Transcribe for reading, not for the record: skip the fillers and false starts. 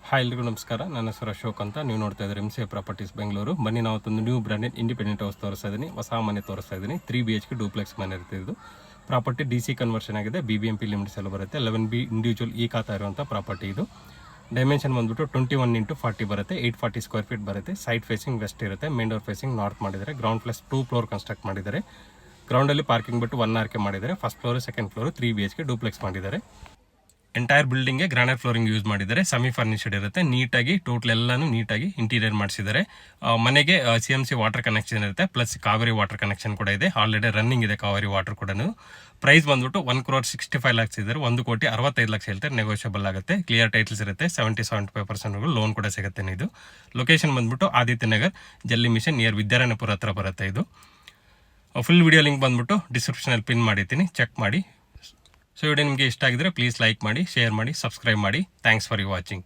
Hi ಎಲ್ರಿಗೂ ನಮಸ್ಕಾರ. ನನ್ನ ಹೆಸರು ಅಶೋಕ್ ಅಂತ. ನೀವು ನೋಡ್ತಾ ಇದ್ದಾರೆ MCA ಪ್ರಾಪರ್ಟೀಸ್ ಬೆಂಗಳೂರು. ಬನ್ನಿ, ನಾವು ಒಂದು ನ್ಯೂ ಬ್ರ್ಯಾಂಡೆಡ್ ಇಂಡಿಪೆಂಡೆಂಟ್ ಹೌಸ್ ತೋರಿಸ್ತಾ ಇದ್ದೀನಿ. ಹೊಸ ಮನೆ ತೋರಿಸ್ತಾ ಇದ್ದೀನಿ. 3 BHK ಡೂಪ್ಲೆಕ್ಸ್ ಮನೆ ಇರುತ್ತೆ. ಇದು ಪ್ರಾಪರ್ಟಿ DC ಕನ್ವರ್ಷನ್ ಆಗಿದೆ. BBMP ಲಿಮಿಟ್ಸ್ ಎಲ್ಲ ಬರುತ್ತೆ. 11B ಇಂಡಿವಿಜುವಲ್ ಖಾತಾ ಇರುವಂಥ ಪ್ರಾಪರ್ಟಿ ಇದು. ಡೈಮೆನ್ಷನ್ ಬಂದ್ಬಿಟ್ಟು 21x40 ಬರುತ್ತೆ. 840 ಸ್ಕ್ವೇರ್ ಫೀಟ್ ಬರುತ್ತೆ. ಸೈಡ್ ಫೇಸಿಂಗ್ ವೆಸ್ಟ್ ಇರುತ್ತೆ. ಮೇನ್ ಡೋರ್ ಫೇಸಿಂಗ್ ನಾರ್ತ್ ಮಾಡಿದ್ದಾರೆ. ಗ್ರೌಂಡ್ ಪ್ಲಸ್ 2 ಫ್ಲೋರ್ ಕನ್ಸ್ಟ್ರಕ್ಟ್ ಮಾಡಿದ್ದಾರೆ. ಗ್ರೌಂಡಲ್ಲಿ ಪಾರ್ಕಿಂಗ್ ಬಿಟ್ಟು 1 RK ಮಾಡಿದ್ದಾರೆ. First floor second floor 3 BHK duplex ಮಾಡಿದ್ದಾರೆ. ಎಂಟೈರ್ ಬಿಲ್ಡಿಂಗ್ಗೆ ಗ್ರಾನೈಟ್ ಫ್ಲೋರಿಂಗ್ ಯೂಸ್ ಮಾಡಿದ್ದಾರೆ. ಸೆಮಿ ಫರ್ನಿಶ್ಡ್ ಇರುತ್ತೆ. ನೀಟಾಗಿ ಟೋಟಲ್ ಎಲ್ಲಾನು ನೀಟಾಗಿ ಇಂಟೀರಿಯರ್ ಮಾಡಿಸಿದ್ದಾರೆ. ಮನೆಗೆ CMC ವಾಟರ್ ಕನೆಕ್ಷನ್ ಇರುತ್ತೆ. ಪ್ಲಸ್ ಕಾವೇರಿ ವಾಟರ್ ಕನೆಕ್ಷನ್ ಕೂಡ ಇದೆ. ಆಲ್ರೆಡಿ ರನ್ನಿಂಗ್ ಇದೆ ಕಾವೇರಿ ವಾಟರ್ ಕೂಡ. ಪ್ರೈಸ್ ಬಂದ್ಬಿಟ್ಟು 1,65 lakhs ಇದ್ದಾರೆ. 1,65 ಲಕ್ಷ ಹೇಳ್ತಾರೆ. ನೆಗೋಷಿಯಬಲ್ ಆಗುತ್ತೆ. ಕ್ಲಿಯರ್ ಟೈಟಲ್ಸ್ ಇರುತ್ತೆ. 70-75% ಲೋನ್ ಕೂಡ ಸಿಗುತ್ತೆ. ಇದು ಲೊಕೇಶನ್ ಬಂದ್ಬಿಟ್ಟು ಆದಿತ್ಯ ನಗರ್ ಜಲ್ಲಿ ಮಿಷನ್ ನಿಯರ್ ವಿದ್ಯಾರಣ್ಯಪುರ ಹತ್ರ ಬರುತ್ತೆ. ಇದು ಫುಲ್ ವಿಡಿಯೋ ಲಿಂಕ್ ಬಂದ್ಬಿಟ್ಟು ಡಿಸ್ಕ್ರಿಪ್ಷನಲ್ಲಿ ಪಿನ್ ಮಾಡಿರ್ತೀನಿ, ಚೆಕ್ ಮಾಡಿ. ಸೊ ವಿಡಿಯೋ ನಿಮಗೆ ಇಷ್ಟ ಆಗಿದ್ರೆ ಪ್ಲೀಸ್ ಲೈಕ್ ಮಾಡಿ, ಶೇರ್ ಮಾಡಿ, ಸಬ್ಸ್ಕ್ರೈಬ್ ಮಾಡಿ. Thanks for watching.